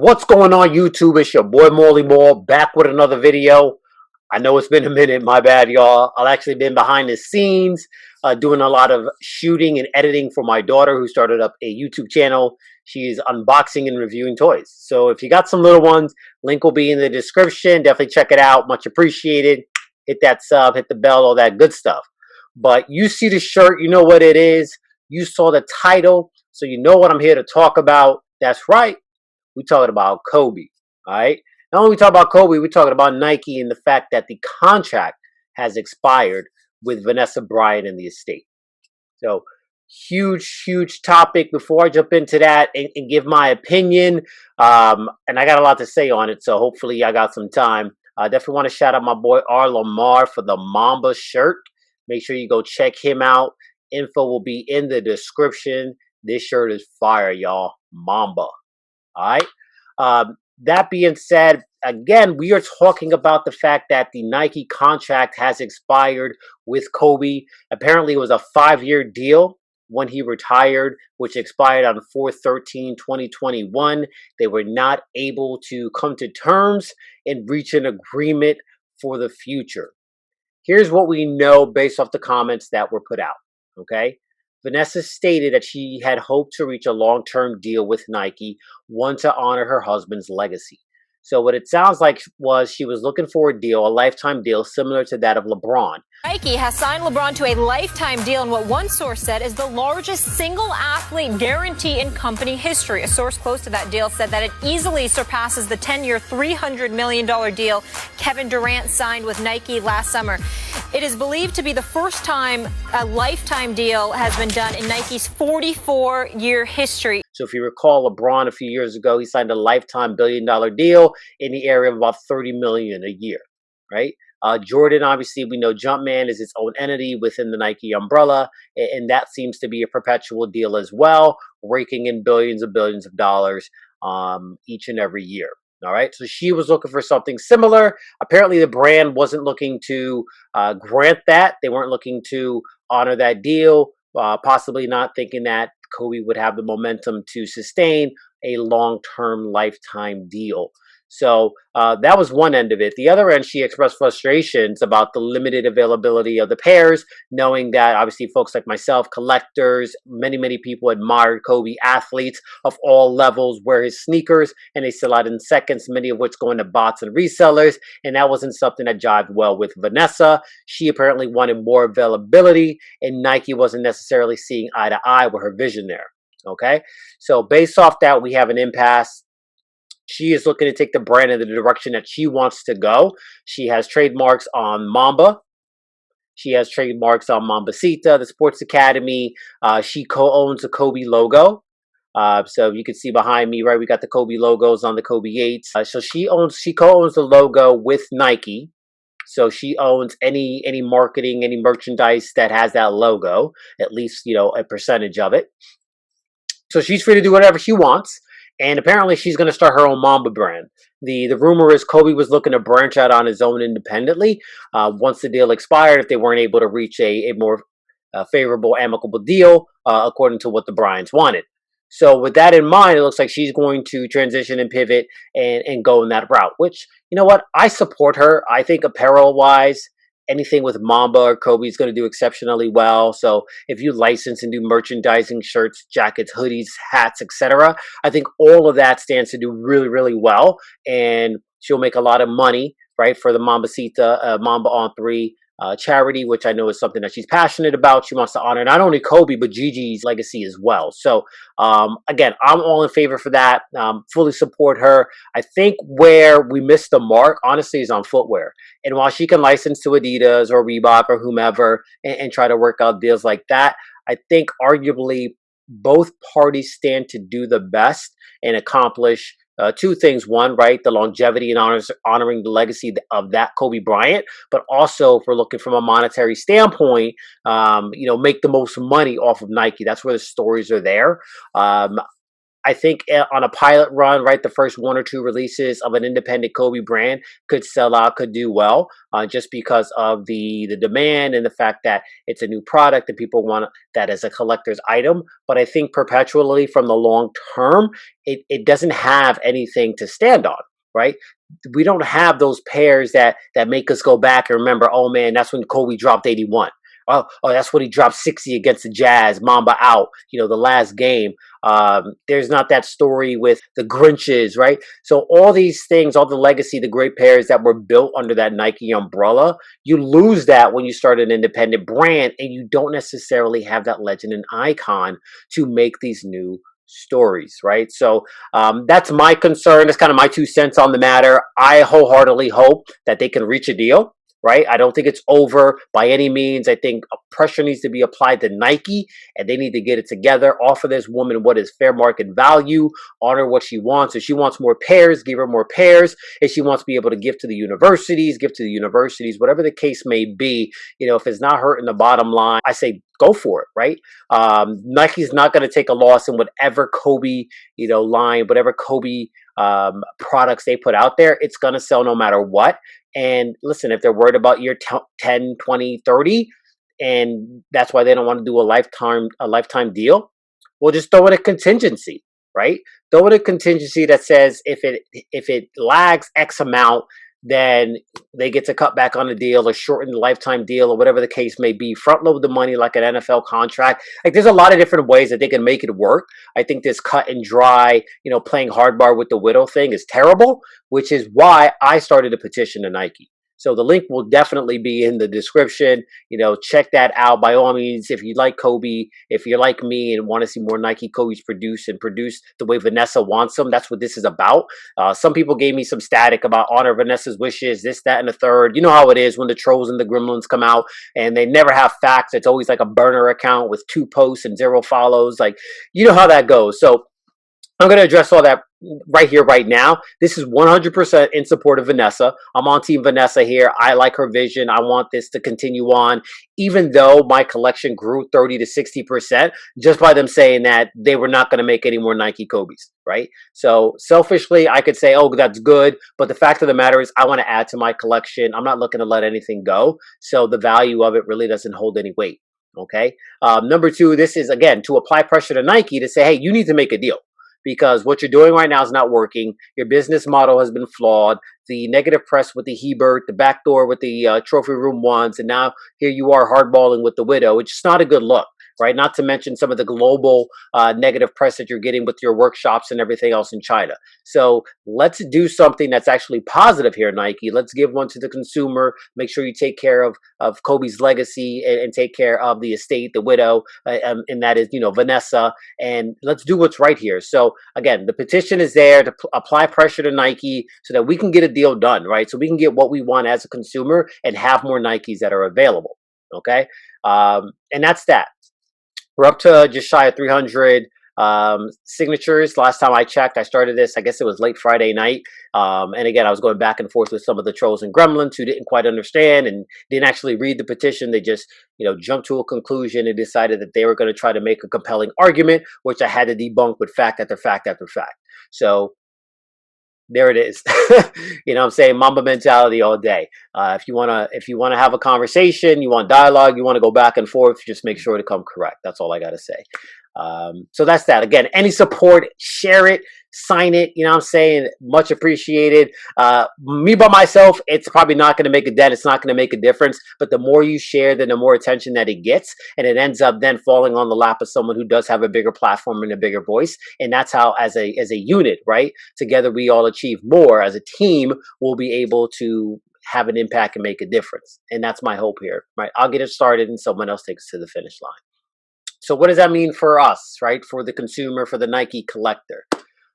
What's going on, YouTube? It's your boy Morley Moore back with another video. I know it's been a minute, my bad, y'all. I've actually been behind the scenes doing a lot of shooting and editing for my daughter who started up a YouTube channel. She's unboxing and reviewing toys. So if you got some little ones, link will be in the description. Definitely check it out. Much appreciated. Hit that sub, hit the bell, all that good stuff. But you see the shirt, you know what it is. You saw the title, so you know what I'm here to talk about. That's right. We're talking about Kobe, all right? Not only we talk about Kobe, we're talking about Nike and the fact that the contract has expired with Vanessa Bryant and the estate. So, huge topic. Before I jump into that and give my opinion, and I got a lot to say on it, so hopefully I got some time. I definitely want to shout out my boy R. Lamar for the Mamba shirt. Make sure you go check him out. Info will be in the description. This shirt is fire, y'all. Mamba. All right. That being said, again, we are talking about the fact that the Nike contract has expired with Kobe. Apparently, it was a 5-year deal when he retired, which expired on 4/13/2021. They were not able to come to terms and reach an agreement for the future. Here's what we know based off the comments that were put out. Okay. Vanessa stated that she had hoped to reach a long-term deal with Nike, one to honor her husband's legacy. So what it sounds like was she was looking for a deal, a lifetime deal, similar to that of LeBron. Nike has signed LeBron to a lifetime deal in what one source said is the largest single athlete guarantee in company history. A source close to that deal said that it easily surpasses the 10-year, $300 million deal Kevin Durant signed with Nike last summer. It is believed to be the first time a lifetime deal has been done in Nike's 44-year history. So if you recall, LeBron a few years ago, he signed a lifetime billion-dollar deal in the area of about $30 million a year, right? Jordan, obviously, we know Jumpman is its own entity within the Nike umbrella, and that seems to be a perpetual deal as well, raking in billions of dollars each and every year. All right, so she was looking for something similar. Apparently, the brand wasn't looking to grant that. They weren't looking to honor that deal, possibly not thinking that Kobe would have the momentum to sustain a long-term lifetime deal. So that was one end of it. The other end, she expressed frustrations about the limited availability of the pairs, knowing that obviously folks like myself, collectors, many people admired Kobe, athletes of all levels wear his sneakers, and they sell out in seconds, many of which go into bots and resellers, and that wasn't something that jived well with Vanessa. She apparently wanted more availability, and Nike wasn't necessarily seeing eye to eye with her vision there. Okay, so based off that, we have an impasse. She is looking to take the brand in the direction that she wants to go. She has trademarks on Mamba. She has trademarks on Mambacita, the Sports Academy. She co-owns the Kobe logo. So you can see behind me, right, we got the Kobe logos on the Kobe 8s. So she co-owns the logo with Nike. So she owns any marketing, any merchandise that has that logo, at least, you know, a percentage of it. So she's free to do whatever she wants. And apparently she's going to start her own Mamba brand. The rumor is Kobe was looking to branch out on his own independently. Once the deal expired, if they weren't able to reach a more favorable, amicable deal, according to what the Bryants wanted. So with that in mind, it looks like she's going to transition and pivot and go in that route, which, you know what, I support her. I think apparel-wise, anything with Mamba or Kobe is going to do exceptionally well. So if you license and do merchandising, shirts, jackets, hoodies, hats, etc., I think all of that stands to do really well, and she'll make a lot of money, right, for the Mambacita, Mamba on 3 charity, which I know is something that she's passionate about. She wants to honor not only Kobe, but Gigi's legacy as well. So, again, I'm all in favor for that. Fully support her. I think where we missed the mark, honestly, is on footwear. And while she can license to Adidas or Reebok or whomever and try to work out deals like that, I think arguably both parties stand to do the best and accomplish two things. One, right, the longevity and honoring the legacy of that Kobe Bryant, but also if we're looking from a monetary standpoint, you know, make the most money off of Nike. That's where the stories are there. I think on a pilot run, right, the first one or two releases of an independent Kobe brand could sell out, could do well, just because of the demand and the fact that it's a new product and people want that as a collector's item. But I think perpetually from the long term, it doesn't have anything to stand on, right? We don't have those pairs that make us go back and remember, oh man, that's when Kobe dropped 81. Oh, that's when he dropped 60 against the Jazz, Mamba out, the last game. There's not that story with the Grinches, right? So all these things, all the legacy, the great pairs that were built under that Nike umbrella, you lose that when you start an independent brand and you don't necessarily have that legend and icon to make these new stories, right? So that's my concern. That's kind of my 2 cents on the matter. I wholeheartedly hope that they can reach a deal, right? I don't think it's over by any means. I think pressure needs to be applied to Nike, and they need to get it together. Offer this woman what is fair market value, honor what she wants. If she wants more pairs, give her more pairs. If she wants to be able to give to the universities, give to the universities, whatever the case may be. If it's not hurting the bottom line, I say go for it, right? Nike's not going to take a loss in whatever Kobe, line, whatever Kobe products they put out there. It's going to sell no matter what. And listen, if they're worried about year 10, 20, 30, and that's why they don't want to do a lifetime deal, well, just throw in a contingency, right? Throw in a contingency that says if it lags X amount, then they get to cut back on the deal or shorten the lifetime deal or whatever the case may be. Front load the money like an NFL contract. Like there's a lot of different ways that they can make it work. I think this cut and dry, playing hardball with the widow thing is terrible, which is why I started a petition to Nike. So the link will definitely be in the description. Check that out by all means. If you like Kobe, if you're like me and want to see more Nike Kobe's produced the way Vanessa wants them, that's what this is about. Some people gave me some static about honor Vanessa's wishes, this, that, and the third. You know how it is when the trolls and the gremlins come out and they never have facts. It's always like a burner account with 2 posts and 0 follows. Like, you know how that goes. So I'm going to address all that right here, right now. This is 100% in support of Vanessa. I'm on Team Vanessa here. I like her vision. I want this to continue on, even though my collection grew 30 to 60% just by them saying that they were not going to make any more Nike Kobe's, right? So selfishly, I could say, oh, that's good. But the fact of the matter is I want to add to my collection. I'm not looking to let anything go. So the value of it really doesn't hold any weight. Okay. Number 2, this is, again, to apply pressure to Nike to say, hey, you need to make a deal. Because what you're doing right now is not working. Your business model has been flawed. The negative press with the Hebert, the backdoor with the trophy room ones, and now here you are hardballing with the widow. It's just not a good look, right? Not to mention some of the global negative press that you're getting with your workshops and everything else in China. So let's do something that's actually positive here, Nike. Let's give one to the consumer. Make sure you take care of Kobe's legacy and take care of the estate, the widow, and that is, Vanessa. And let's do what's right here. So again, the petition is there to apply pressure to Nike so that we can get a deal done, right? So we can get what we want as a consumer and have more Nikes that are available. Okay. And that's that. We're up to just shy of 300 signatures. Last time I checked, I started this, I guess it was late Friday night. And again, I was going back and forth with some of the trolls and gremlins who didn't quite understand and didn't actually read the petition. They just, jumped to a conclusion and decided that they were going to try to make a compelling argument, which I had to debunk with fact after fact after fact. So there it is. I'm saying Mamba mentality all day. If you wanna have a conversation, you want dialogue, you want to go back and forth, just make sure to come correct. That's all I gotta say. So that's that. Again, any support, share it, sign it. I'm saying much appreciated. Me by myself, it's probably not going to make a dent. It's not going to make a difference. But the more you share, then the more attention that it gets, and it ends up then falling on the lap of someone who does have a bigger platform and a bigger voice. And that's how, as a unit, right, together we all achieve more. As a team, we'll be able to have an impact and make a difference. And that's my hope here, right? I'll get it started, and someone else takes it to the finish line. So what does that mean for us, right? For the consumer, for the Nike collector?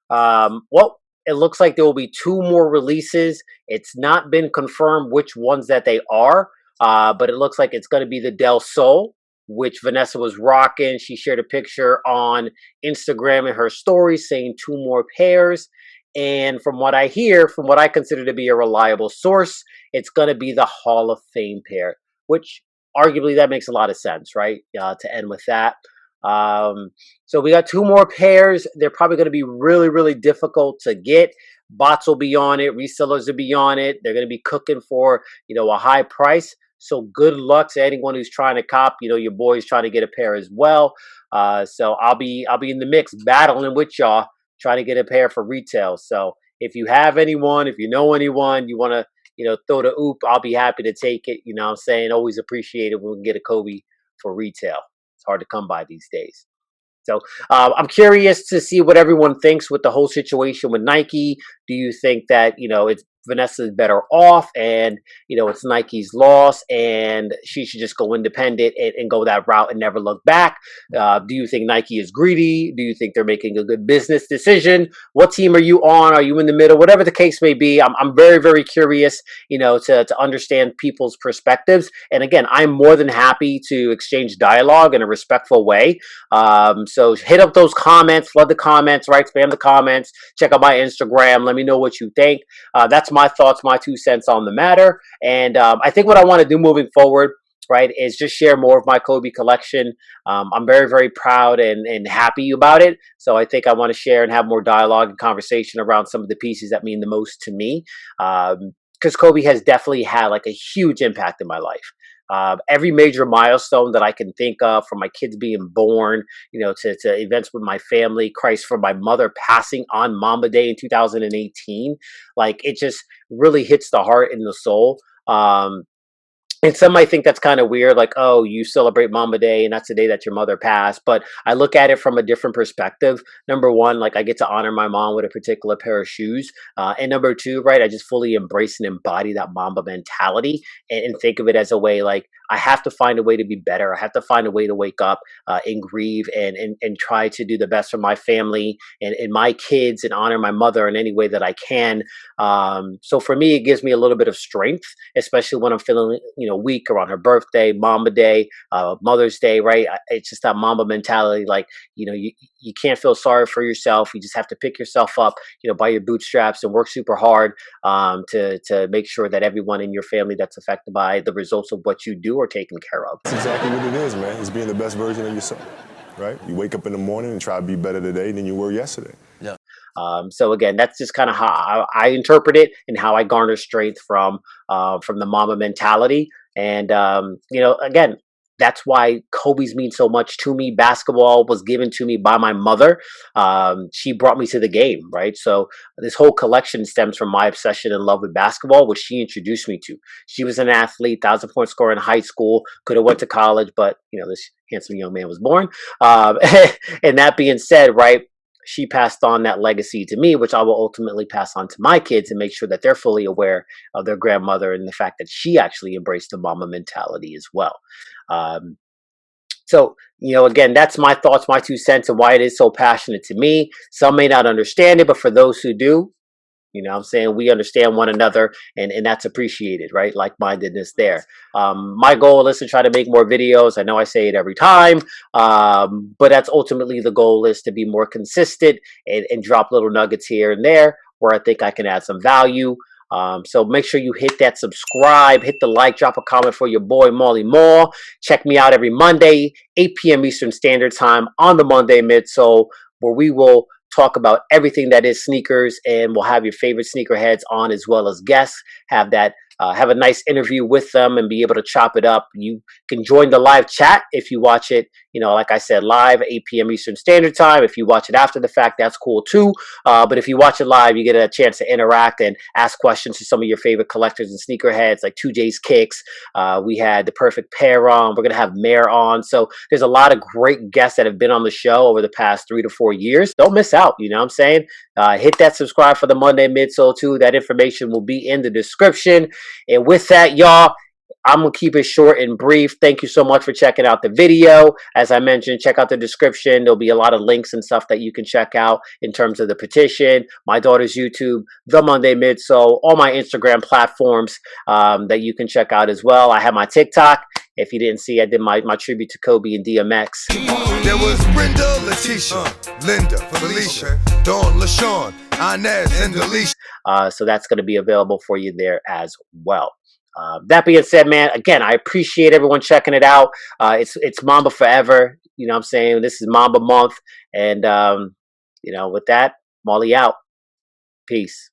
Well, it looks like there will be 2 more releases. It's not been confirmed which ones that they are, but it looks like it's going to be the Del Sol, which Vanessa was rocking. She shared a picture on Instagram in her story saying 2 more pairs. And from what I hear, from what I consider to be a reliable source, it's going to be the Hall of Fame pair, which arguably that makes a lot of sense, right? To end with that. So we got 2 more pairs. They're probably going to be really, really difficult to get. Bots will be on it. Resellers will be on it. They're going to be cooking for, a high price. So good luck to anyone who's trying to cop. Your boy's trying to get a pair as well. So I'll be in the mix, battling with y'all, trying to get a pair for retail. So if you have anyone, if you know anyone, you want to, throw the oop, I'll be happy to take it. You know what I'm saying? Always appreciate it when we can get a Kobe for retail. It's hard to come by these days. So I'm curious to see what everyone thinks with the whole situation with Nike. Do you think that, it's Vanessa's better off and, it's Nike's loss and she should just go independent and go that route and never look back? Do you think Nike is greedy? Do you think they're making a good business decision? What team are you on? Are you in the middle? Whatever the case may be, I'm very, very curious, to understand people's perspectives. And again, I'm more than happy to exchange dialogue in a respectful way. So hit up those comments, flood the comments, right? Spam the comments. Check out my Instagram. Let me know what you think. That's my thoughts, my 2 cents on the matter. And I think what I want to do moving forward, right, is just share more of my Kobe collection. I'm very, very proud and happy about it. So I think I want to share and have more dialogue and conversation around some of the pieces that mean the most to me. Because Kobe has definitely had like a huge impact in my life. Every major milestone that I can think of, from my kids being born, to events with my family, Christ, from my mother passing on Mamba Day in 2018, like it just really hits the heart and the soul. And some might think that's kind of weird, like, oh, you celebrate Mamba Day and that's the day that your mother passed. But I look at it from a different perspective. Number one, like I get to honor my mom with a particular pair of shoes. And number two, right, I just fully embrace and embody that Mamba mentality and think of it as a way, like, I have to find a way to be better. I have to find a way to wake up and grieve and try to do the best for my family and my kids and honor my mother in any way that I can. So for me, it gives me a little bit of strength, especially when I'm feeling, weak around her birthday, Mamba Day, Mother's Day, right? It's just that Mamba mentality. Like, you can't feel sorry for yourself. You just have to pick yourself up, by your bootstraps and work super hard to make sure that everyone in your family that's affected by the results of what you do are taken care of. That's exactly what it is, man. It's being the best version of yourself, right? You wake up in the morning and try to be better today than you were yesterday. Yeah. So again, that's just kind of how I interpret it and how I garner strength from the Mamba mentality. And again, that's why Kobe's mean so much to me. Basketball was given to me by my mother. She brought me to the game, right? So this whole collection stems from my obsession and love with basketball, which she introduced me to. She was an athlete, 1,000-point scorer in high school, could have went to college, but this handsome young man was born. And that being said, right, she passed on that legacy to me, which I will ultimately pass on to my kids and make sure that they're fully aware of their grandmother and the fact that she actually embraced the Mamba mentality as well. So, again, that's my thoughts, my 2 cents, and why it is so passionate to me. Some may not understand it, but for those who do, I'm saying we understand one another, and that's appreciated, right? Like-mindedness there. My goal is to try to make more videos. I know I say it every time, but that's ultimately the goal, is to be more consistent and drop little nuggets here and there where I think I can add some value. So make sure you hit that subscribe, hit the like, drop a comment for your boy, Molly Moore. Check me out every Monday, 8 p.m. Eastern Standard Time on the Monday Midsole, where we will talk about everything that is sneakers, and we'll have your favorite sneakerheads on as well as guests. Have a nice interview with them and be able to chop it up. You can join the live chat if you watch it, like I said, live at 8 p.m. Eastern Standard Time. If you watch it after the fact, that's cool too. But if you watch it live, you get a chance to interact and ask questions to some of your favorite collectors and sneakerheads, like 2J's Kicks. We had the Perfect Pair on. We're going to have Mare on. So there's a lot of great guests that have been on the show over the past 3 to 4 years. Don't miss out. You know what I'm saying? Hit that subscribe for the Monday Midsole too. That information will be in the description. And with that, y'all, I'm going to keep it short and brief. Thank you so much for checking out the video. As I mentioned, check out the description. There'll be a lot of links and stuff that you can check out in terms of the petition, my daughter's YouTube, the Monday Midsole, all my Instagram platforms that you can check out as well. I have my TikTok. If you didn't see, I did my tribute to Kobe and DMX. There was Brenda, Letitia, Linda, Felicia, Dawn, LaShawn, Inez, and Alicia. So that's going to be available for you there as well. That being said, man, again, I appreciate everyone checking it out. It's Mamba forever. You know what I'm saying? This is Mamba Month. And, with that, Molly out. Peace.